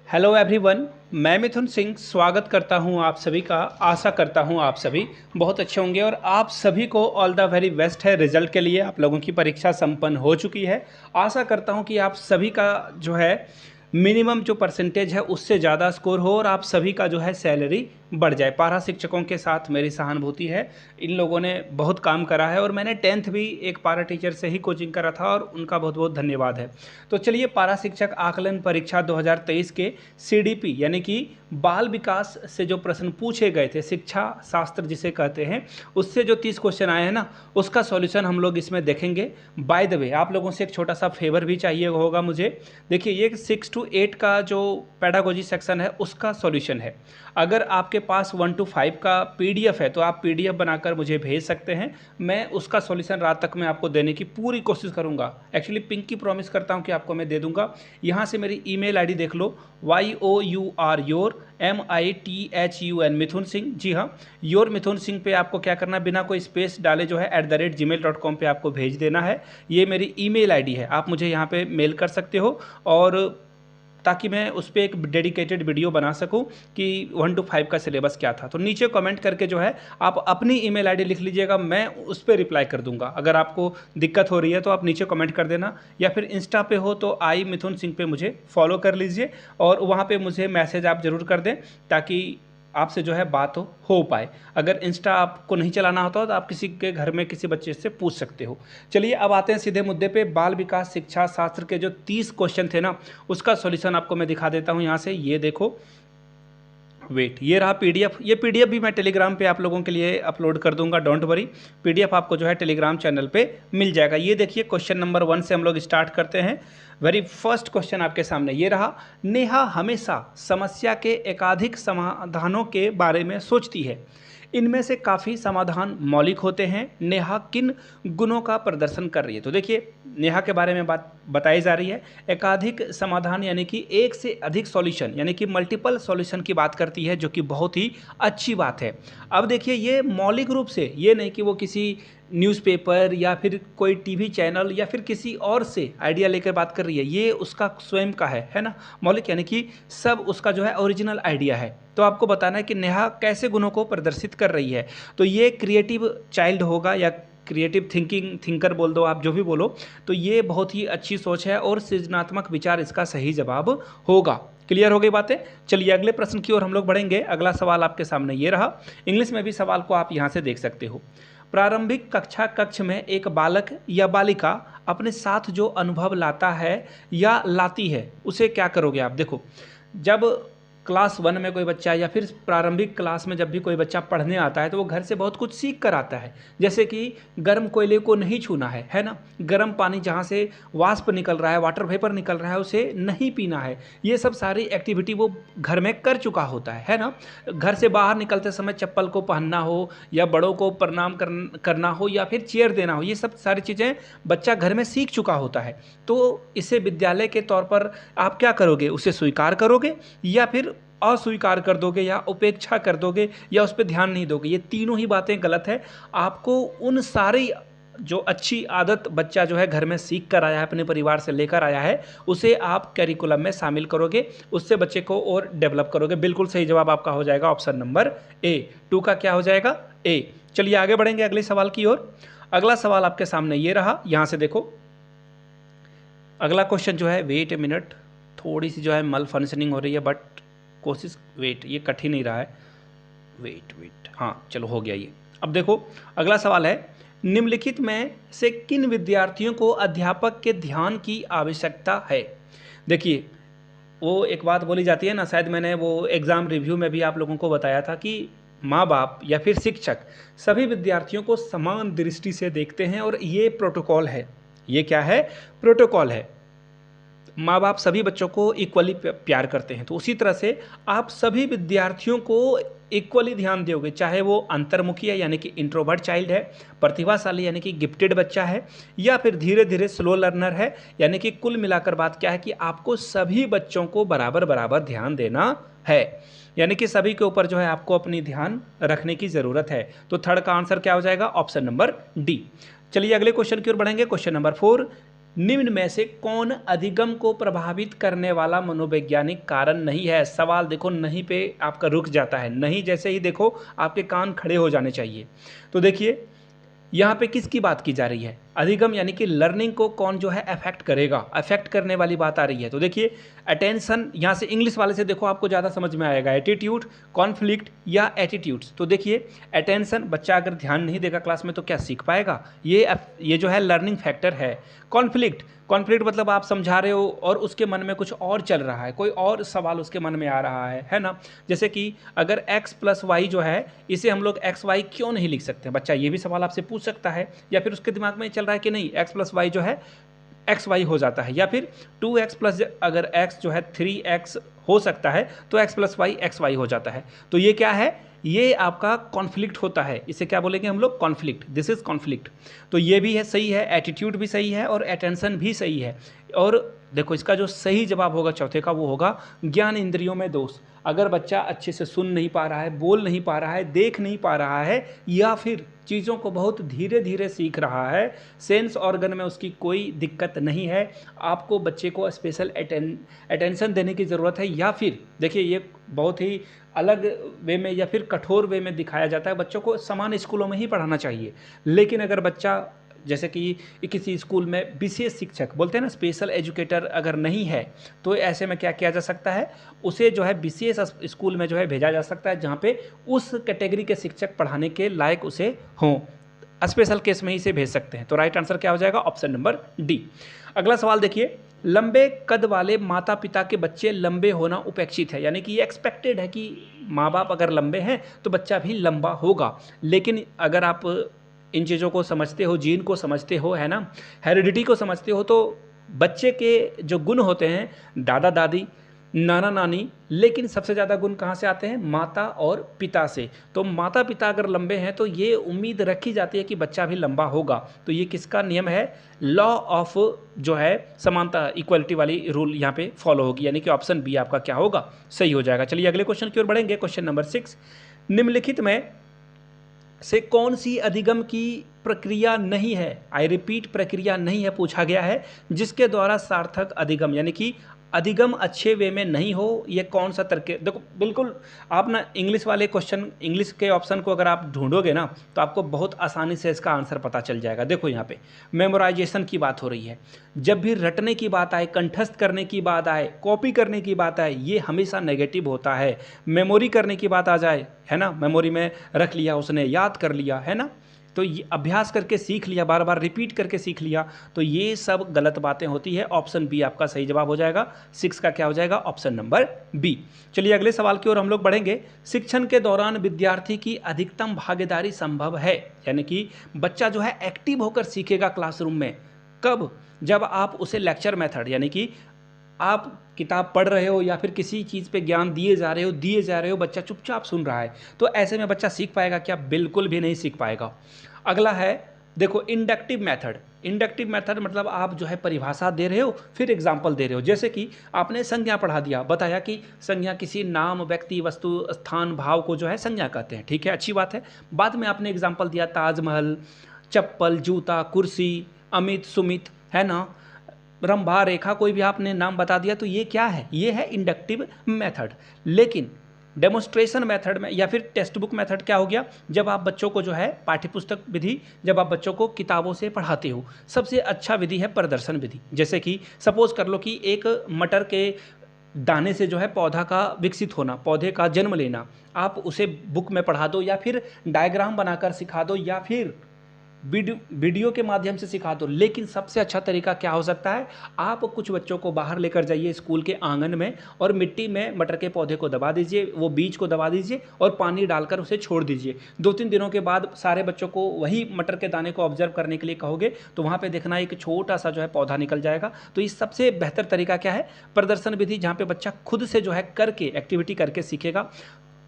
Hello everyone, मैं मिथुन सिंह स्वागत करता हूं आप सभी का। आशा करता हूं आप सभी बहुत अच्छे होंगे और आप सभी को ऑल द वेरी बेस्ट है रिजल्ट के लिए। आप लोगों की परीक्षा संपन्न हो चुकी है। आशा करता हूं कि आप सभी का जो है मिनिमम जो परसेंटेज है उससे ज़्यादा स्कोर हो और आप सभी का जो है सैलरी बढ़ जाए। पारा शिक्षकों के साथ मेरी सहानुभूति है। इन लोगों ने बहुत काम करा है और मैंने 10th भी एक पारा टीचर से ही कोचिंग करा था और उनका बहुत बहुत धन्यवाद है। तो चलिए, पारा शिक्षक आकलन परीक्षा 2023 के सीडीपी यानी कि बाल विकास से जो प्रश्न पूछे गए थे, शिक्षा शास्त्र जिसे कहते हैं, उससे जो 30 क्वेश्चन आए हैं ना, उसका सॉल्यूशन हम लोग इसमें देखेंगे। बाय द वे, आप लोगों से एक छोटा सा फेवर भी चाहिए होगा मुझे। देखिए, ये 6 to 8 का जो पेडागोजी सेक्शन है उसका सॉल्यूशन है। अगर आपके पास 1 to 5 का पीडीएफ है तो आप पीडीएफ बनाकर मुझे भेज सकते हैं। मैं उसका सॉल्यूशन रात तक में आपको देने की पूरी कोशिश करूंगा। एक्चुअली पिंकी प्रॉमिस करता हूं कि आपको मैं दे दूंगा। यहाँ से मेरी ईमेल आईडी देख लो, YOUR मिथुन सिंह। जी हाँ, योर मिथुन सिंह पे आपको क्या करना है, बिना कोई स्पेस डाले जो है @gmail.com पे आपको भेज देना है। ये मेरी ईमेल आईडी है, आप मुझे यहाँ पे मेल कर सकते हो और ताकि मैं उस पर एक डेडिकेटेड वीडियो बना सकूं कि 1 to 5 का सिलेबस क्या था। तो नीचे कमेंट करके जो है आप अपनी ईमेल आईडी लिख लीजिएगा, मैं उस पर रिप्लाई कर दूंगा। अगर आपको दिक्कत हो रही है तो आप नीचे कमेंट कर देना, या फिर इंस्टा पे हो तो आई मिथुन सिंह पे मुझे फॉलो कर लीजिए और वहाँ पे मुझे मैसेज आप ज़रूर कर दें ताकि आपसे जो है बात हो पाए। अगर इंस्टा आपको नहीं चलाना होता तो आप किसी के घर में किसी बच्चे से पूछ सकते हो। चलिए, अब आते हैं सीधे मुद्दे पे। बाल विकास शिक्षा शास्त्र के जो 30 क्वेश्चन थे ना, उसका सॉल्यूशन आपको मैं दिखा देता हूं। यहाँ से ये देखो, वेट, ये रहा पीडीएफ। ये पीडीएफ भी मैं टेलीग्राम पे आप लोगों के लिए अपलोड कर दूंगा, डोंट वरी। पीडीएफ आपको जो है टेलीग्राम चैनल पे मिल जाएगा। ये देखिए, क्वेश्चन नंबर 1 से हम लोग स्टार्ट करते हैं। वेरी फर्स्ट क्वेश्चन आपके सामने ये रहा। नेहा हमेशा समस्या के एकाधिक समाधानों के बारे में सोचती है। इनमें से काफ़ी समाधान मौलिक होते हैं। नेहा किन गुणों का प्रदर्शन कर रही है? तो देखिए, नेहा के बारे में बात बताई जा रही है। एकाधिक समाधान यानी कि एक से अधिक सॉल्यूशन, यानी कि मल्टीपल सॉल्यूशन की बात करती है, जो कि बहुत ही अच्छी बात है। अब देखिए, ये मौलिक रूप से, ये नहीं कि वो किसी न्यूज़पेपर या फिर कोई टीवी चैनल या फिर किसी और से आइडिया लेकर बात कर रही है। ये उसका स्वयं का है ना। मौलिक यानी कि सब उसका जो है ओरिजिनल आइडिया है। तो आपको बताना है कि नेहा कैसे गुणों को प्रदर्शित कर रही है। तो ये क्रिएटिव चाइल्ड होगा या क्रिएटिव थिंकर बोल दो, आप जो भी बोलो। तो ये बहुत ही अच्छी सोच है और सृजनात्मक विचार इसका सही जवाब होगा। क्लियर हो गई बातें? चलिए, अगले प्रश्न की ओर हम लोग बढ़ेंगे। अगला सवाल आपके सामने ये रहा। इंग्लिश में भी सवाल को आप यहाँ से देख सकते हो। प्रारंभिक कक्षा कक्ष में एक बालक या बालिका अपने साथ जो अनुभव लाता है या लाती है, उसे क्या करोगे आप? देखो, जब क्लास 1 में कोई बच्चा या फिर प्रारंभिक क्लास में जब भी कोई बच्चा पढ़ने आता है तो वो घर से बहुत कुछ सीख कर आता है। जैसे कि गर्म कोयले को नहीं छूना है ना। गर्म पानी जहाँ से वाष्प निकल रहा है, वाटर वेपर निकल रहा है, उसे नहीं पीना है। ये सब सारी एक्टिविटी वो घर में कर चुका होता है ना। घर से बाहर निकलते समय चप्पल को पहनना हो या बड़ों को प्रणाम करना हो या फिर चेयर देना हो, ये सब सारी चीज़ें बच्चा घर में सीख चुका होता है। तो इसे विद्यालय के तौर पर आप क्या करोगे? उसे स्वीकार करोगे या फिर अस्वीकार कर दोगे या उपेक्षा कर दोगे या उस पर ध्यान नहीं दोगे? ये तीनों ही बातें गलत है। आपको उन सारी जो अच्छी आदत बच्चा जो है घर में सीख कर आया है, अपने परिवार से लेकर आया है, उसे आप करिकुलम में शामिल करोगे, उससे बच्चे को और डेवलप करोगे। बिल्कुल सही जवाब आपका हो जाएगा ऑप्शन नंबर ए। 2 का क्या हो जाएगा? ए। चलिए, आगे बढ़ेंगे अगले सवाल की ओर। अगला सवाल आपके सामने ये रहा। यहाँ से देखो, अगला क्वेश्चन जो है, वेट ए मिनट, थोड़ी सी जो है मल फंक्शनिंग हो रही है, बट कोशिश, वेट, ये कठिन नहीं रहा है। वेट, हाँ चलो हो गया ये। अब देखो, अगला सवाल है, निम्नलिखित में से किन विद्यार्थियों को अध्यापक के ध्यान की आवश्यकता है? देखिए, वो एक बात बोली जाती है ना, शायद मैंने वो एग्ज़ाम रिव्यू में भी आप लोगों को बताया था कि माँ बाप या फिर शिक्षक सभी विद्यार्थियों को समान दृष्टि से देखते हैं और ये प्रोटोकॉल है। ये क्या है? प्रोटोकॉल है। माँ बाप सभी बच्चों को इक्वली प्यार करते हैं, तो उसी तरह से आप सभी विद्यार्थियों को इक्वली ध्यान दोगे, चाहे वो अंतर्मुखी है यानी कि इंट्रोवर्ट चाइल्ड है, प्रतिभाशाली यानी कि गिफ्टेड बच्चा है, या फिर धीरे धीरे स्लो लर्नर है। यानी कि कुल मिलाकर बात क्या है कि आपको सभी बच्चों को बराबर बराबर ध्यान देना है। यानी कि सभी के ऊपर जो है आपको अपनी ध्यान रखने की ज़रूरत है। तो थर्ड का आंसर क्या हो जाएगा? Option number D. चलिए, अगले क्वेश्चन की ओर बढ़ेंगे। क्वेश्चन नंबर 4, निम्न में से कौन अधिगम को प्रभावित करने वाला मनोवैज्ञानिक कारण नहीं है। सवाल देखो नहीं पे आपका रुक जाता है, नहीं जैसे ही देखो आपके कान खड़े हो जाने चाहिए। तो देखिए यहाँ पे किसकी बात की जा रही है, अधिगम यानी कि लर्निंग को कौन जो है अफेक्ट करेगा, अफेक्ट करने वाली बात आ रही है। तो देखिए अटेंशन, यहाँ से इंग्लिश वाले से देखो आपको ज़्यादा समझ में आएगा, एटीट्यूड, कॉन्फ्लिक्ट या एटीट्यूड्स। तो देखिए अटेंशन, बच्चा अगर ध्यान नहीं देगा क्लास में तो क्या सीख पाएगा, ये जो है लर्निंग फैक्टर है। कॉन्फ्लिक्ट, कॉन्फ्लिक्ट मतलब आप समझा रहे हो और उसके मन में कुछ और चल रहा है, कोई और सवाल उसके मन में आ रहा है ना। जैसे कि अगर x प्लस वाई जो है इसे हम लोग एक्स वाई क्यों नहीं लिख सकते, बच्चा ये भी सवाल आपसे पूछ सकता है। या फिर उसके दिमाग में चल रहा है कि नहीं x प्लस वाई जो है एक्स वाई हो जाता है, या फिर 2x प्लस अगर x जो है 3x हो सकता है तो x plus Y X Y हो जाता है। तो ये क्या है, ये आपका कॉन्फ्लिक्ट होता है, इसे क्या बोलेंगे हम लोग, कॉन्फ्लिक्ट, दिस इज कॉन्फ्लिक्ट। तो ये भी है सही है, एटीट्यूड भी सही है और अटेंशन भी सही है। और देखो इसका जो सही जवाब होगा चौथे का वो होगा ज्ञान इंद्रियों में दोष। अगर बच्चा अच्छे से सुन नहीं पा रहा है, बोल नहीं पा रहा है, देख नहीं पा रहा है, या फिर चीज़ों को बहुत धीरे धीरे सीख रहा है, सेंस ऑर्गन में उसकी कोई दिक्कत नहीं है, आपको बच्चे को स्पेशल अटेंशन देने की ज़रूरत है। या फिर देखिए ये बहुत ही अलग वे में या फिर कठोर वे में दिखाया जाता है, बच्चों को समान स्कूलों में ही पढ़ाना चाहिए। लेकिन अगर बच्चा जैसे कि किसी स्कूल में विशेष शिक्षक बोलते हैं ना, स्पेशल एजुकेटर अगर नहीं है, तो ऐसे में क्या किया जा सकता है, उसे जो है विशेष स्कूल में जो है भेजा जा सकता है जहाँ पे उस कैटेगरी के शिक्षक पढ़ाने के लायक उसे हों, स्पेशल केस में ही इसे भेज सकते हैं। तो राइट आंसर क्या हो जाएगा, ऑप्शन नंबर डी। अगला सवाल देखिए, लंबे कद वाले माता पिता के बच्चे लंबे होना उपेक्षित है, यानी कि ये एक्सपेक्टेड है कि माँ बाप अगर लंबे हैं तो बच्चा भी लंबा होगा। लेकिन अगर आप इन चीज़ों को समझते हो, जीन को समझते हो, है ना, हेरिडिटी को समझते हो, तो बच्चे के जो गुण होते हैं, दादा दादी, नाना नानी, लेकिन सबसे ज़्यादा गुण कहाँ से आते हैं, माता और पिता से। तो माता पिता अगर लंबे हैं तो ये उम्मीद रखी जाती है कि बच्चा भी लंबा होगा। तो ये किसका नियम है, लॉ ऑफ जो है समानता, इक्वलिटी वाली रूल यहाँ पे फॉलो होगी, यानी कि ऑप्शन बी आपका क्या होगा, सही हो जाएगा। चलिए अगले क्वेश्चन की ओर बढ़ेंगे। क्वेश्चन नंबर 6, निम्नलिखित में से कौन सी अधिगम की प्रक्रिया नहीं है, आई रिपीट प्रक्रिया नहीं है पूछा गया है, जिसके द्वारा सार्थक अधिगम यानी कि अधिगम अच्छे वे में नहीं हो। ये कौन सा तरीके, देखो बिल्कुल आप ना इंग्लिश वाले क्वेश्चन, इंग्लिश के ऑप्शन को अगर आप ढूंढोगे ना तो आपको बहुत आसानी से इसका आंसर पता चल जाएगा। देखो यहाँ पे मेमोराइजेशन की बात हो रही है, जब भी रटने की बात आए, कंठस्थ करने की बात आए, कॉपी करने की बात आए, ये हमेशा नेगेटिव होता है। मेमोरी करने की बात आ जाए, है ना, मेमोरी में रख लिया उसने, याद कर लिया, है ना, तो ये अभ्यास करके सीख लिया, बार बार रिपीट करके सीख लिया, तो ये सब गलत बातें होती है। ऑप्शन बी आपका सही जवाब हो जाएगा। 6 का क्या हो जाएगा, ऑप्शन नंबर बी। चलिए अगले सवाल की ओर हम लोग बढ़ेंगे। शिक्षण के दौरान विद्यार्थी की अधिकतम भागीदारी संभव है, यानी कि बच्चा जो है एक्टिव होकर सीखेगा क्लासरूम में, कब, जब आप उसे लेक्चर मेथड, यानी कि आप किताब पढ़ रहे हो या फिर किसी चीज़ पे ज्ञान दिए जा रहे हो, बच्चा चुपचाप सुन रहा है, तो ऐसे में बच्चा सीख पाएगा क्या, बिल्कुल भी नहीं सीख पाएगा। अगला है देखो इंडक्टिव मेथड। इंडक्टिव मेथड मतलब आप जो है परिभाषा दे रहे हो फिर एग्जाम्पल दे रहे हो, जैसे कि आपने संज्ञा पढ़ा दिया, बताया कि संज्ञा किसी नाम, व्यक्ति, वस्तु, स्थान, भाव को जो है संज्ञा कहते हैं, ठीक है, अच्छी बात है। बाद में आपने एग्जाम्पल दिया ताजमहल, चप्पल, जूता, कुर्सी, अमित, सुमित, है ना, रंभा, रेखा, कोई भी आपने नाम बता दिया, तो ये क्या है, ये है इंडक्टिव मेथड। लेकिन डेमोन्स्ट्रेशन मेथड में या फिर टेक्स्ट बुक मेथड क्या हो गया, जब आप बच्चों को जो है पाठ्यपुस्तक विधि, जब आप बच्चों को किताबों से पढ़ाते हो, सबसे अच्छा विधि है प्रदर्शन विधि। जैसे कि सपोज कर लो कि एक मटर के दाने से जो है पौधा का विकसित होना, पौधे का जन्म लेना, आप उसे बुक में पढ़ा दो या फिर डायग्राम बनाकर सिखा दो या फिर वीडियो के माध्यम से सिखा दो। लेकिन सबसे अच्छा तरीका क्या हो सकता है, आप कुछ बच्चों को बाहर लेकर जाइए स्कूल के आंगन में और मिट्टी में मटर के पौधे को दबा दीजिए, वो बीज को दबा दीजिए और पानी डालकर उसे छोड़ दीजिए। 2-3 दिनों के बाद सारे बच्चों को वही मटर के दाने को ऑब्जर्व करने के लिए कहोगे तो वहाँ पे देखना एक छोटा सा जो है पौधा निकल जाएगा। तो इस सबसे बेहतर तरीका क्या है, प्रदर्शन विधि, जहाँ पे बच्चा खुद से जो है करके एक्टिविटी करके सीखेगा,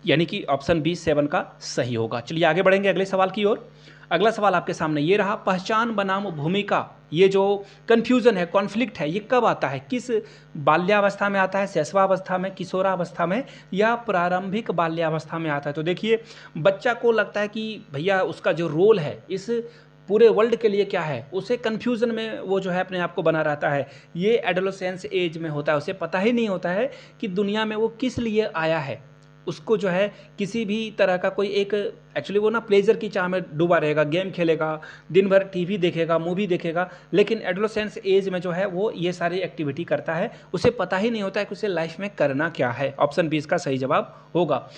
यानी कि ऑप्शन बी 7 का सही होगा। चलिए आगे बढ़ेंगे अगले सवाल की ओर। अगला सवाल आपके सामने ये रहा, पहचान बनाम भूमिका, ये जो कन्फ्यूज़न है, कॉन्फ्लिक्ट है, ये कब आता है, किस बाल्यावस्था में आता है, शैशवावस्था में, किशोरावस्था में या प्रारंभिक बाल्यावस्था में आता है। तो देखिए बच्चा को लगता है कि भैया उसका जो रोल है इस पूरे वर्ल्ड के लिए क्या है, उसे कन्फ्यूज़न में वो जो है अपने आप को बना रहता है। ये एडोलेसेंस एज में होता है, उसे पता ही नहीं होता है कि दुनिया में वो किस लिए आया है। उसको जो है किसी भी तरह का कोई एक एक्चुअली वो ना प्लेजर की चाह में डूबा रहेगा, गेम खेलेगा, दिन भर टीवी देखेगा, मूवी देखेगा, लेकिन एडोलेसेंस एज में जो है वो ये सारी एक्टिविटी करता है, उसे पता ही नहीं होता है कि उसे लाइफ में करना क्या है। ऑप्शन बी इसका सही जवाब होगा।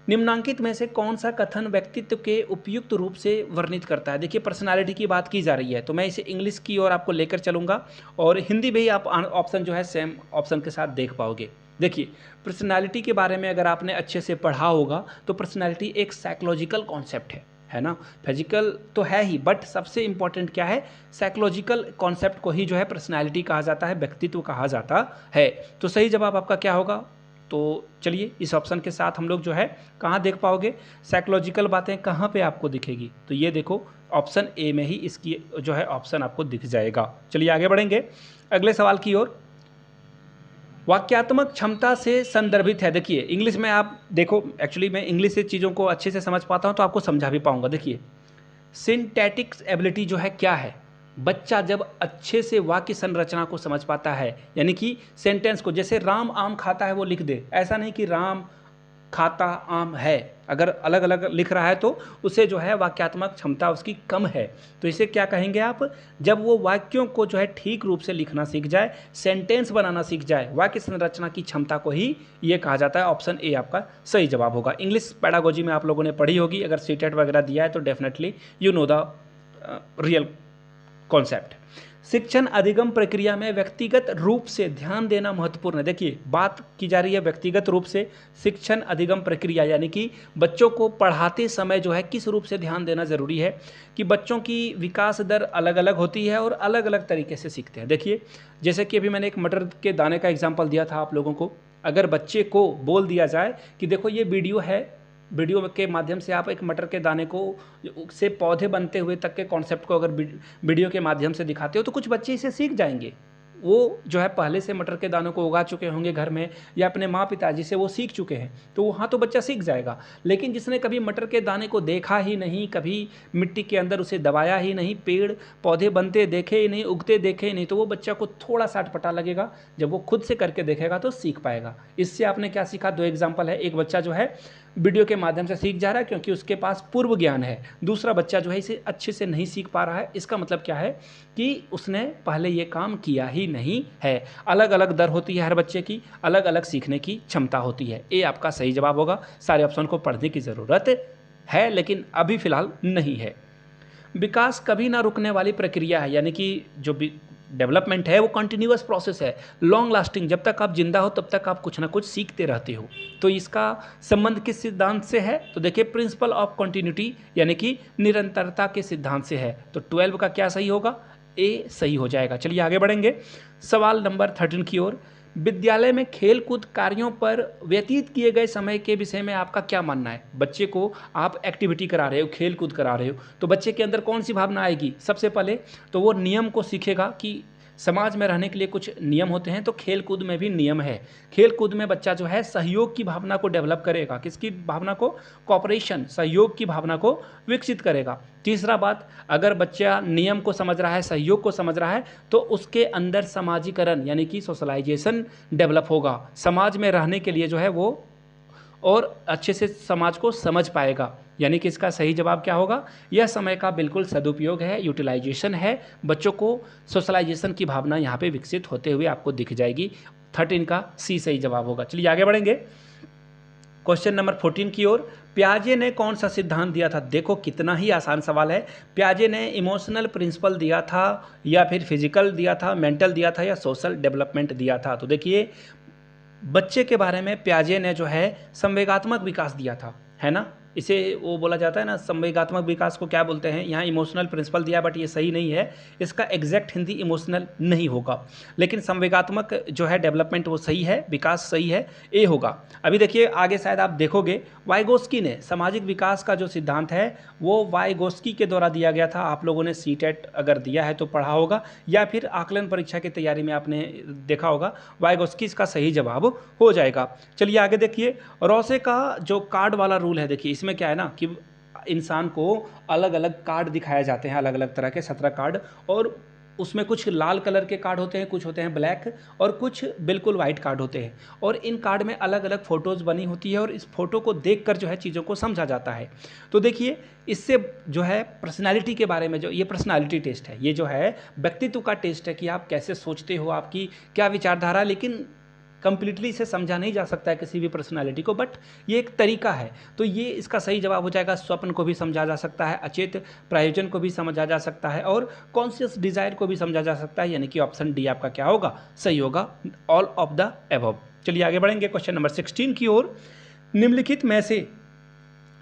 निम्नांकित में से कौन सा कथन व्यक्तित्व के उपयुक्त रूप से वर्णित करता है। देखिए पर्सनालिटी की बात की जा रही है, तो मैं इसे इंग्लिश की ओर आपको लेकर चलूँगा और हिंदी में ही आप ऑप्शन जो है सेम ऑप्शन के साथ देख पाओगे। देखिए पर्सनालिटी के बारे में अगर आपने अच्छे से पढ़ा होगा तो पर्सनालिटी एक साइकोलॉजिकल कॉन्सेप्ट है ना। फिजिकल तो है ही, बट सबसे इंपॉर्टेंट क्या है, साइकोलॉजिकल कॉन्सेप्ट को ही जो है पर्सनालिटी कहा जाता है, व्यक्तित्व कहा जाता है। तो सही जवाब आपका क्या होगा, तो चलिए इस ऑप्शन के साथ हम लोग जो है कहाँ देख पाओगे, साइकोलॉजिकल बातें कहाँ पे आपको दिखेगी, तो ये देखो ऑप्शन ए में ही इसकी जो है ऑप्शन आपको दिख जाएगा। चलिए आगे बढ़ेंगे अगले सवाल की ओर। वाक्यात्मक क्षमता से संदर्भित है। देखिए इंग्लिश में आप देखो, एक्चुअली मैं इंग्लिश से चीज़ों को अच्छे से समझ पाता हूँ तो आपको समझा भी पाऊंगा। देखिए सिंटैटिक एबिलिटी जो है क्या है, बच्चा जब अच्छे से वाक्य संरचना को समझ पाता है, यानी कि सेंटेंस को, जैसे राम आम खाता है वो लिख दे, ऐसा नहीं कि राम खाता आम है, अगर अलग अलग लिख रहा है तो उसे जो है वाक्यात्मक क्षमता उसकी कम है। तो इसे क्या कहेंगे आप, जब वो वाक्यों को जो है ठीक रूप से लिखना सीख जाए, सेंटेंस बनाना सीख जाए, वाक्य संरचना की क्षमता को ही ये कहा जाता है। ऑप्शन ए आपका सही जवाब होगा। इंग्लिश पेडागोजी में आप लोगों ने पढ़ी होगी, अगर सीटेट वगैरह दिया है तो definitely you know the real concept. शिक्षण अधिगम प्रक्रिया में व्यक्तिगत रूप से ध्यान देना महत्वपूर्ण है। देखिए बात की जा रही है व्यक्तिगत रूप से शिक्षण अधिगम प्रक्रिया, यानी कि बच्चों को पढ़ाते समय जो है किस रूप से ध्यान देना जरूरी है, कि बच्चों की विकास दर अलग अलग होती है और अलग अलग तरीके से सीखते हैं। देखिए जैसे कि अभी मैंने एक मटर के दाने का एग्जाम्पल दिया था आप लोगों को, अगर बच्चे को बोल दिया जाए कि देखो ये वीडियो है, वीडियो के माध्यम से आप एक मटर के दाने को से पौधे बनते हुए तक के कॉन्सेप्ट को अगर वीडियो के माध्यम से दिखाते हो तो कुछ बच्चे इसे सीख जाएंगे। वो जो है पहले से मटर के दानों को उगा चुके होंगे घर में, या अपने माँ पिताजी से वो सीख चुके हैं, तो वहाँ तो बच्चा सीख जाएगा। लेकिन जिसने कभी मटर के दाने को देखा ही नहीं, कभी मिट्टी के अंदर उसे दबाया ही नहीं, पेड़ पौधे बनते देखे ही नहीं, उगते देखे ही नहीं, तो वो बच्चा को थोड़ा सा अटपटा लगेगा। जब वो खुद से करके देखेगा तो सीख पाएगा। इससे आपने क्या सीखा, दो एग्जाम्पल है, एक बच्चा जो है वीडियो के माध्यम से सीख जा रहा है क्योंकि उसके पास पूर्व ज्ञान है, दूसरा बच्चा जो है इसे अच्छे से नहीं सीख पा रहा है। इसका मतलब क्या है कि उसने पहले ये काम किया ही नहीं है। अलग अलग दर होती है हर बच्चे की, अलग अलग सीखने की क्षमता होती है। ये आपका सही जवाब होगा। सारे ऑप्शन को पढ़ने की ज़रूरत है लेकिन अभी फ़िलहाल नहीं है। विकास कभी ना रुकने वाली प्रक्रिया है, यानी कि जो डेवलपमेंट है वो कंटिन्यूअस प्रोसेस है, लॉन्ग लास्टिंग। जब तक आप जिंदा हो तब तक आप कुछ ना कुछ सीखते रहते हो। तो इसका संबंध किस सिद्धांत से है, तो देखिए प्रिंसिपल ऑफ कंटिन्यूटी, यानी कि निरंतरता के सिद्धांत से है। तो 12 का क्या सही होगा, ए सही हो जाएगा। चलिए आगे बढ़ेंगे सवाल नंबर 13 की ओर। विद्यालय में खेल कूद कार्यों पर व्यतीत किए गए समय के विषय में आपका क्या मानना है। बच्चे को आप एक्टिविटी करा रहे हो, खेल कूद करा रहे हो, तो बच्चे के अंदर कौन सी भावना आएगी, सबसे पहले तो वो नियम को सीखेगा कि समाज में रहने के लिए कुछ नियम होते हैं, तो खेल कूद में भी नियम है। खेल कूद में बच्चा जो है सहयोग की भावना को डेवलप करेगा, किसकी भावना को, कोऑपरेशन, सहयोग की भावना को विकसित करेगा। तीसरा बात, अगर बच्चा नियम को समझ रहा है, सहयोग को समझ रहा है, तो उसके अंदर समाजीकरण यानी कि सोशलाइजेशन डेवलप होगा। समाज में रहने के लिए जो है वो और अच्छे से समाज को समझ पाएगा। यानी कि इसका सही जवाब क्या होगा, यह समय का बिल्कुल सदुपयोग है, यूटिलाइजेशन है। बच्चों को सोशलाइजेशन की भावना यहाँ पे विकसित होते हुए आपको दिख जाएगी। 13 का सी सही जवाब होगा। चलिए आगे बढ़ेंगे क्वेश्चन नंबर 14 की ओर। पियाजे ने कौन सा सिद्धांत दिया था। देखो कितना ही आसान सवाल है। पियाजे ने इमोशनल प्रिंसिपल दिया था, या फिर फिजिकल दिया था, मेंटल दिया था, या सोशल डेवलपमेंट दिया था। तो देखिए बच्चे के बारे में पियाजे ने जो है संवेगात्मक विकास दिया था, है ना। इसे वो बोला जाता है ना, संवेगात्मक विकास को क्या बोलते हैं, यहाँ इमोशनल प्रिंसिपल दिया बट ये सही नहीं है, इसका एग्जैक्ट हिंदी इमोशनल नहीं होगा, लेकिन संवेगात्मक जो है डेवलपमेंट वो सही है, विकास सही है, ए होगा। अभी देखिए आगे शायद आप देखोगे वाइगोस्की ने सामाजिक विकास का जो सिद्धांत है वो वाइगोस्की के द्वारा दिया गया था। आप लोगों ने सीटेट अगर दिया है तो पढ़ा होगा, या फिर आकलन परीक्षा की तैयारी में आपने देखा होगा। वाइगोस्की इसका सही जवाब हो जाएगा। चलिए आगे देखिए, रोसे का जो कार्ड वाला रूल है, देखिए इसमें क्या है ना कि इंसान को अलग अलग कार्ड दिखाए जाते हैं, अलग अलग तरह के 17 कार्ड, और उसमें कुछ लाल कलर के कार्ड होते हैं, कुछ होते हैं ब्लैक, और कुछ बिल्कुल वाइट कार्ड होते हैं। और इन कार्ड में अलग अलग फ़ोटोज़ बनी होती है और इस फोटो को देखकर जो है चीज़ों को समझा जाता है। तो देखिए, इससे जो है पर्सनालिटी के बारे में, जो ये पर्सनालिटी टेस्ट है, ये जो है व्यक्तित्व का टेस्ट है कि आप कैसे सोचते हो, आपकी क्या विचारधारा, लेकिन कंप्लीटली इसे समझा नहीं जा सकता है किसी भी पर्सनालिटी को, बट ये एक तरीका है। तो ये इसका सही जवाब हो जाएगा। स्वप्न को भी समझा जा सकता है, अचेत प्रायोजन को भी समझा जा सकता है, और कॉन्शियस डिजायर को भी समझा जा सकता है, यानी कि ऑप्शन डी आपका क्या होगा, सही होगा, ऑल ऑफ द एबव। चलिए आगे बढ़ेंगे क्वेश्चन नंबर 16 की ओर। निम्नलिखित में से,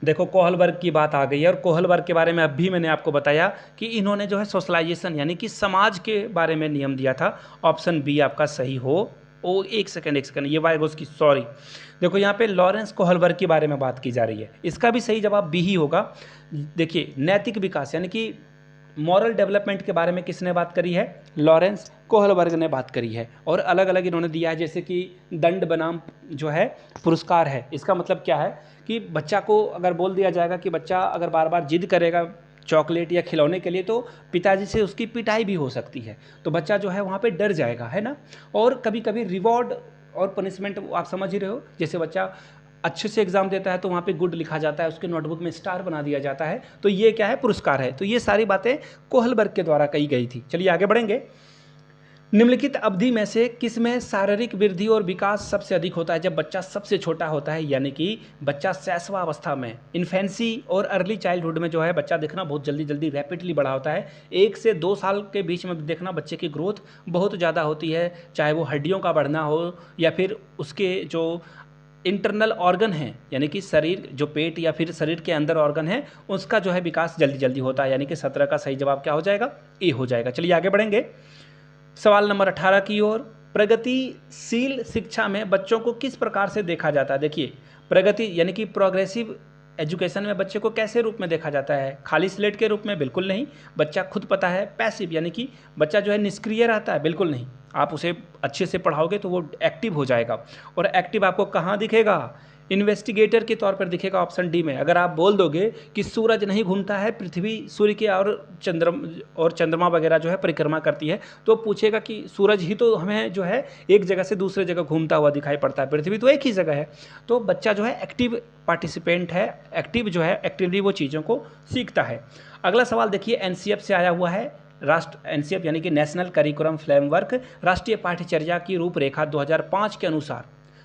देखो कोहलबर्ग की बात आ गई है, और कोहलबर्ग के बारे में अभी मैंने आपको बताया कि इन्होंने जो है सोशलाइजेशन यानी कि समाज के बारे में नियम दिया था। ऑप्शन बी आपका सही हो। ओ एक सेकंड, ये वाइगोस की, सॉरी, देखो यहाँ पे लॉरेंस कोहलबर्ग के बारे में बात की जा रही है, इसका भी सही जवाब बी ही होगा। देखिए, नैतिक विकास यानी कि मॉरल डेवलपमेंट के बारे में किसने बात करी है, लॉरेंस कोहलबर्ग ने बात करी है, और अलग अलग इन्होंने दिया है, जैसे कि दंड बनाम जो है पुरस्कार है। इसका मतलब क्या है कि बच्चा को अगर बोल दिया जाएगा कि बच्चा अगर बार बार जिद करेगा चॉकलेट या खिलौने के लिए, तो पिताजी से उसकी पिटाई भी हो सकती है, तो बच्चा जो है वहाँ पे डर जाएगा, है ना। और कभी कभी रिवॉर्ड और पनिशमेंट, आप समझ ही रहे हो, जैसे बच्चा अच्छे से एग्जाम देता है तो वहाँ पे गुड लिखा जाता है, उसके नोटबुक में स्टार बना दिया जाता है, तो ये क्या है, पुरस्कार है। तो ये सारी बातें कोहलबर्ग के द्वारा कही गई थी। चलिए आगे बढ़ेंगे। निम्नलिखित अवधि में से किसमें शारीरिक वृद्धि और विकास सबसे अधिक होता है जब बच्चा सबसे छोटा होता है, यानी कि बच्चा शैशवावस्था में, इन्फेंसी और अर्ली चाइल्डहुड में जो है बच्चा देखना बहुत जल्दी जल्दी रैपिडली बड़ा होता है। 1 से 2 साल के बीच में देखना बच्चे की ग्रोथ बहुत ज़्यादा होती है, चाहे वो हड्डियों का बढ़ना हो या फिर उसके जो इंटरनल ऑर्गन हैं, यानी कि शरीर, जो पेट या फिर शरीर के अंदर ऑर्गन है, उसका जो है विकास जल्दी जल्दी होता है, यानी कि 17 का सही जवाब क्या हो जाएगा, ए हो जाएगा। चलिए आगे बढ़ेंगे सवाल नंबर 18 की ओर। प्रगतिशील शिक्षा में बच्चों को किस प्रकार से देखा जाता है। देखिए, प्रगति यानी कि प्रोग्रेसिव एजुकेशन में बच्चे को कैसे रूप में देखा जाता है, खाली स्लेट के रूप में, बिल्कुल नहीं। बच्चा खुद पता है, पैसिव यानी कि बच्चा जो है निष्क्रिय रहता है, बिल्कुल नहीं। आप उसे अच्छे से पढ़ाओगे तो वो एक्टिव हो जाएगा, और एक्टिव आपको कहाँ दिखेगा, इन्वेस्टिगेटर के तौर पर दिखेगा, ऑप्शन डी में। अगर आप बोल दोगे कि सूरज नहीं घूमता है, पृथ्वी सूर्य के और चंद्रमा वगैरह जो है परिक्रमा करती है, तो पूछेगा कि सूरज ही तो हमें जो है एक जगह से दूसरे जगह घूमता हुआ दिखाई पड़ता है, पृथ्वी तो एक ही जगह है। तो बच्चा जो है एक्टिव पार्टिसिपेंट है, एक्टिव जो है एक्टिवली वो चीज़ों को सीखता है। अगला सवाल देखिए, एनसीएफ से आया हुआ है। एनसीएफ यानी कि नेशनल करिकुलम फ्रेमवर्क, राष्ट्रीय पाठ्यचर्या की रूपरेखा 2005 के अनुसार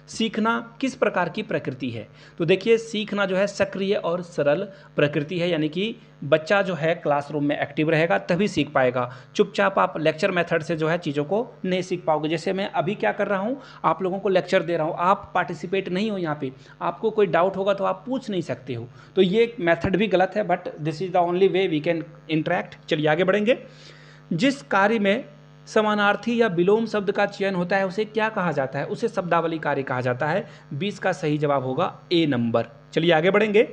सीखना किस प्रकार की प्रकृति है। तो देखिए, सीखना जो है सक्रिय और सरल प्रकृति है, यानी कि बच्चा जो है क्लासरूम में एक्टिव रहेगा तभी सीख पाएगा। चुपचाप आप लेक्चर मेथड से जो है चीज़ों को नहीं सीख पाओगे। जैसे मैं अभी क्या कर रहा हूँ, आप लोगों को लेक्चर दे रहा हूँ, आप पार्टिसिपेट नहीं हो यहाँ पे, आपको कोई डाउट होगा तो आप पूछ नहीं सकते हो, तो ये मेथड भी गलत है, but this is the only way we can interact. चलिए आगे बढ़ेंगे। जिस कार्य में समानार्थी या विलोम शब्द का चयन होता है उसे क्या कहा जाता है, उसे शब्दावली कार्य कहा जाता है। 20 का सही जवाब होगा ए नंबर। चलिए आगे बढ़ेंगे।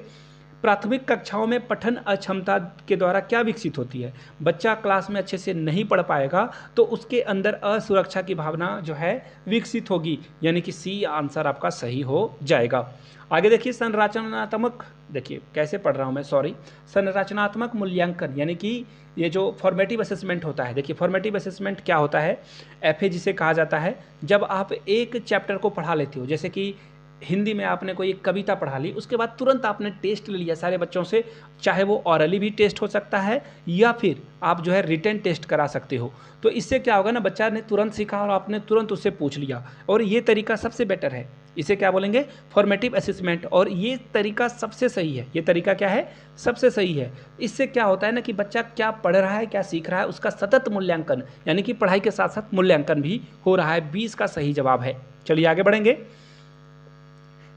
प्राथमिक कक्षाओं में पठन अक्षमता के द्वारा क्या विकसित होती है। बच्चा क्लास में अच्छे से नहीं पढ़ पाएगा तो उसके अंदर असुरक्षा की भावना जो है विकसित होगी, यानी कि सी आंसर आपका सही हो जाएगा। आगे देखिए, संरचनात्मक, देखिए कैसे पढ़ रहा हूँ मैं, सॉरी, संरचनात्मक मूल्यांकन यानी कि ये जो फॉर्मेटिव असेसमेंट होता है। देखिए, फॉर्मेटिव असेसमेंट क्या होता है, एफए जिसे कहा जाता है। जब आप एक चैप्टर को पढ़ा लेते हो, जैसे कि हिंदी में आपने कोई एक कविता पढ़ा ली, उसके बाद तुरंत आपने टेस्ट ले लिया सारे बच्चों से, चाहे वो ऑरली भी टेस्ट हो सकता है या फिर आप जो है रिटन टेस्ट करा सकते हो। तो इससे क्या होगा ना, बच्चा ने तुरंत सीखा और आपने तुरंत उससे पूछ लिया, और ये तरीका सबसे बेटर है। इसे क्या बोलेंगे, फॉर्मेटिव असेसमेंट, और ये तरीका सबसे सही है। ये तरीका क्या है, सबसे सही है। इससे क्या होता है ना कि बच्चा क्या पढ़ रहा है, क्या सीख रहा है, उसका सतत मूल्यांकन, यानी कि पढ़ाई के साथ साथ मूल्यांकन भी हो रहा है। 20 का सही जवाब है। चलिए आगे बढ़ेंगे।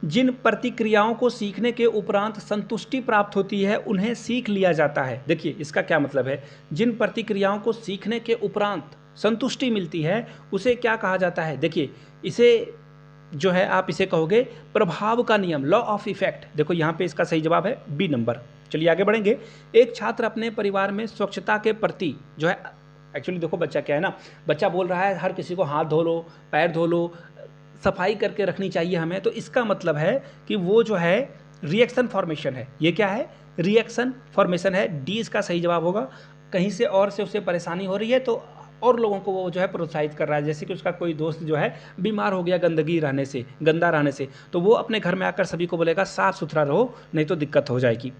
जिन प्रतिक्रियाओं को सीखने के उपरांत संतुष्टि प्राप्त होती है उन्हें सीख लिया जाता है। देखिए, इसका क्या मतलब है, जिन प्रतिक्रियाओं को सीखने के उपरांत संतुष्टि मिलती है उसे क्या कहा जाता है। देखिए, इसे जो है आप इसे कहोगे प्रभाव का नियम, लॉ ऑफ इफेक्ट। देखो यहाँ पे इसका सही जवाब है बी नंबर। चलिए आगे बढ़ेंगे। एक छात्र अपने परिवार में स्वच्छता के प्रति जो है, एक्चुअली देखो बच्चा क्या है ना, बच्चा बोल रहा है हर किसी को हाथ धो लो, पैर धो लो, सफाई करके रखनी चाहिए हमें, तो इसका मतलब है कि वो जो है रिएक्शन फॉर्मेशन है। ये क्या है, रिएक्शन फॉर्मेशन है, डी इसका सही जवाब होगा। कहीं से उसे परेशानी हो रही है तो और लोगों को वो जो है प्रोत्साहित कर रहा है, जैसे कि उसका कोई दोस्त जो है बीमार हो गया गंदगी रहने से, गंदा रहने से, तो वो अपने घर में आकर सभी को बोलेगा साफ सुथरा रहो नहीं तो दिक्कत हो जाएगी।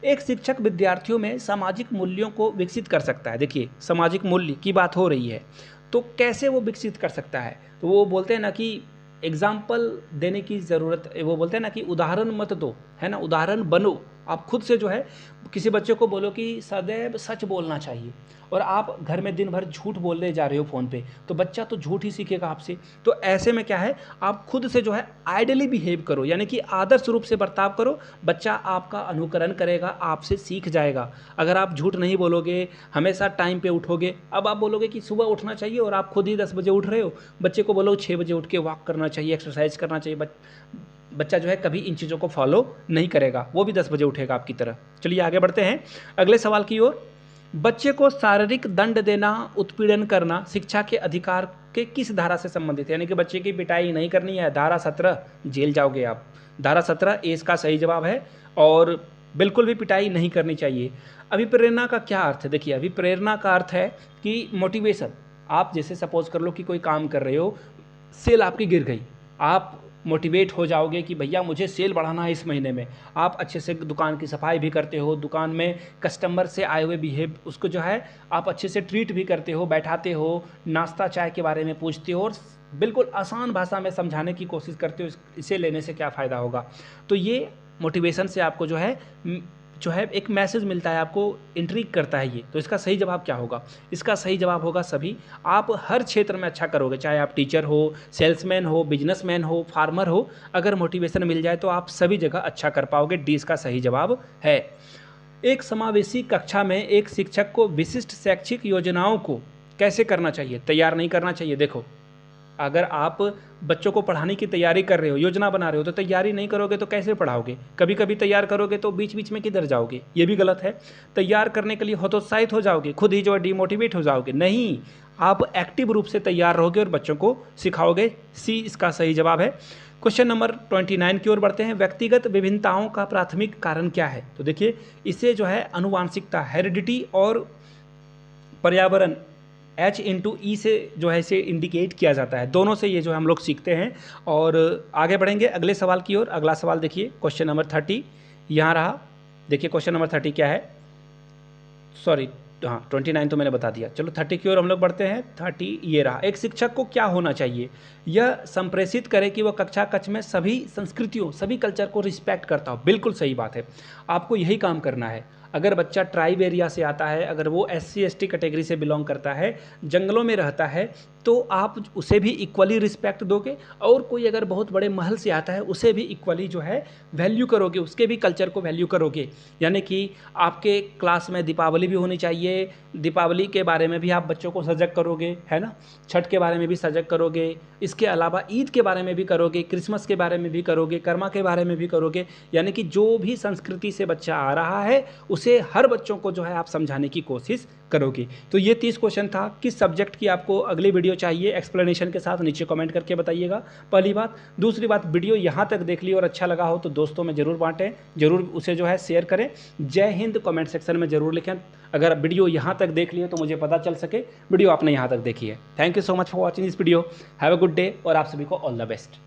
एक शिक्षक विद्यार्थियों में सामाजिक मूल्यों को विकसित कर सकता है। देखिए सामाजिक मूल्य की बात हो रही है तो कैसे वो विकसित कर सकता है, तो वो बोलते हैं ना कि एग्जाम्पल देने की ज़रूरत, वो बोलते हैं ना कि उदाहरण मत दो, है ना, उदाहरण बनो। आप खुद से जो है किसी बच्चे को बोलो कि सदैव सच बोलना चाहिए, और आप घर में दिन भर झूठ बोलने जा रहे हो फ़ोन पे, तो बच्चा तो झूठ ही सीखेगा आपसे। तो ऐसे में क्या है, आप खुद से जो है आइडली बिहेव करो, यानी कि आदर्श रूप से बर्ताव करो, बच्चा आपका अनुकरण करेगा, आपसे सीख जाएगा। अगर आप झूठ नहीं बोलोगे, हमेशा टाइम पे उठोगे, अब आप बोलोगे कि सुबह उठना चाहिए और आप खुद ही 10 बजे उठ रहे हो, बच्चे को बोलो 6 बजे उठ के वॉक करना चाहिए, एक्सरसाइज करना चाहिए, बच्चा जो है कभी इन चीज़ों को फॉलो नहीं करेगा, वो भी 10 बजे उठेगा आपकी तरह। चलिए आगे बढ़ते हैं अगले सवाल की ओर। बच्चे को शारीरिक दंड देना, उत्पीड़न करना शिक्षा के अधिकार के किस धारा से संबंधित है? यानी कि बच्चे की पिटाई नहीं करनी है, धारा 17 जेल जाओगे आप। धारा 17 ए इसका सही जवाब है, और बिल्कुल भी पिटाई नहीं करनी चाहिए। अभिप्रेरणा का क्या अर्थ है? देखिए अभिप्रेरणा का अर्थ है कि मोटिवेशन। आप जैसे सपोज कर लो कि कोई काम कर रहे हो, सेल आपकी गिर गई, आप मोटिवेट हो जाओगे कि भैया मुझे सेल बढ़ाना है इस महीने में। आप अच्छे से दुकान की सफाई भी करते हो, दुकान में कस्टमर से आए हुए बिहेव उसको जो है आप अच्छे से ट्रीट भी करते हो, बैठाते हो, नाश्ता चाय के बारे में पूछते हो, और बिल्कुल आसान भाषा में समझाने की कोशिश करते हो इसे लेने से क्या फ़ायदा होगा। तो ये मोटिवेशन से आपको जो है एक मैसेज मिलता है, आपको इंट्रिग करता है ये। तो इसका सही जवाब क्या होगा? इसका सही जवाब होगा सभी। आप हर क्षेत्र में अच्छा करोगे, चाहे आप टीचर हो, सेल्समैन हो, बिजनेसमैन हो, फार्मर हो, अगर मोटिवेशन मिल जाए तो आप सभी जगह अच्छा कर पाओगे। डी इसका सही जवाब है। एक समावेशी कक्षा में एक शिक्षक को विशिष्ट शैक्षिक योजनाओं को कैसे करना चाहिए, तैयार नहीं करना चाहिए। देखो अगर आप बच्चों को पढ़ाने की तैयारी कर रहे हो, योजना बना रहे हो, तो तैयारी नहीं करोगे तो कैसे पढ़ाओगे? कभी कभी तैयार करोगे तो बीच बीच में किधर जाओगे? ये भी गलत है। तैयार करने के लिए हतोत्साहित हो जाओगे, खुद ही जो है डिमोटिवेट हो जाओगे। नहीं, आप एक्टिव रूप से तैयार रहोगे और बच्चों को सिखाओगे। सी इसका सही जवाब है। क्वेश्चन नंबर 29 की ओर बढ़ते हैं। व्यक्तिगत विभिन्नताओं का प्राथमिक कारण क्या है? तो देखिए इसे जो है अनुवांशिकता, हेरिडिटी और पर्यावरण H/E से जो है इसे इंडिकेट किया जाता है। दोनों से ये जो हम लोग सीखते हैं। और आगे बढ़ेंगे अगले सवाल की ओर। अगला सवाल देखिए क्वेश्चन नंबर 30 यहाँ रहा। देखिए क्वेश्चन नंबर 30 क्या है, सॉरी हाँ 29 तो मैंने बता दिया। चलो 30 की ओर हम लोग बढ़ते हैं। 30 ये रहा। एक शिक्षक को क्या होना चाहिए? यह संप्रेषित करे कि वह कक्षा कक्ष में सभी संस्कृतियों, सभी कल्चर को रिस्पेक्ट करता हो। बिल्कुल सही बात है, आपको यही काम करना है। अगर बच्चा ट्राइब एरिया से आता है, अगर वो SC/ST कैटेगरी से बिलोंग करता है, जंगलों में रहता है, तो आप उसे भी इक्वली रिस्पेक्ट दोगे। और कोई अगर बहुत बड़े महल से आता है उसे भी इक्वली जो है वैल्यू करोगे, उसके भी कल्चर को वैल्यू करोगे। यानी कि आपके क्लास में दीपावली भी होनी चाहिए, दीपावली के बारे में भी आप बच्चों को सजग करोगे, है ना, छठ के बारे में भी सजग करोगे, इसके अलावा ईद के बारे में भी करोगे, क्रिसमस के बारे में भी करोगे, कर्मा के बारे में भी करोगे। यानी कि जो भी संस्कृति से बच्चा आ रहा है उसे हर बच्चों को जो है आप समझाने की कोशिश करोगे। तो ये 30 क्वेश्चन था। किस सब्जेक्ट की आपको अगली वीडियो चाहिए एक्सप्लेनेशन के साथ नीचे कमेंट करके बताइएगा, पहली बात। दूसरी बात, वीडियो यहाँ तक देख ली और अच्छा लगा हो तो दोस्तों में ज़रूर बांटें, ज़रूर उसे जो है शेयर करें। जय हिंद कमेंट सेक्शन में ज़रूर लिखें अगर वीडियो यहाँ तक देख लिए तो मुझे पता चल सके वीडियो आपने यहाँ तक देखी है। Thank you so much for watching this video. Have a good day और आप सभी को ऑल द बेस्ट।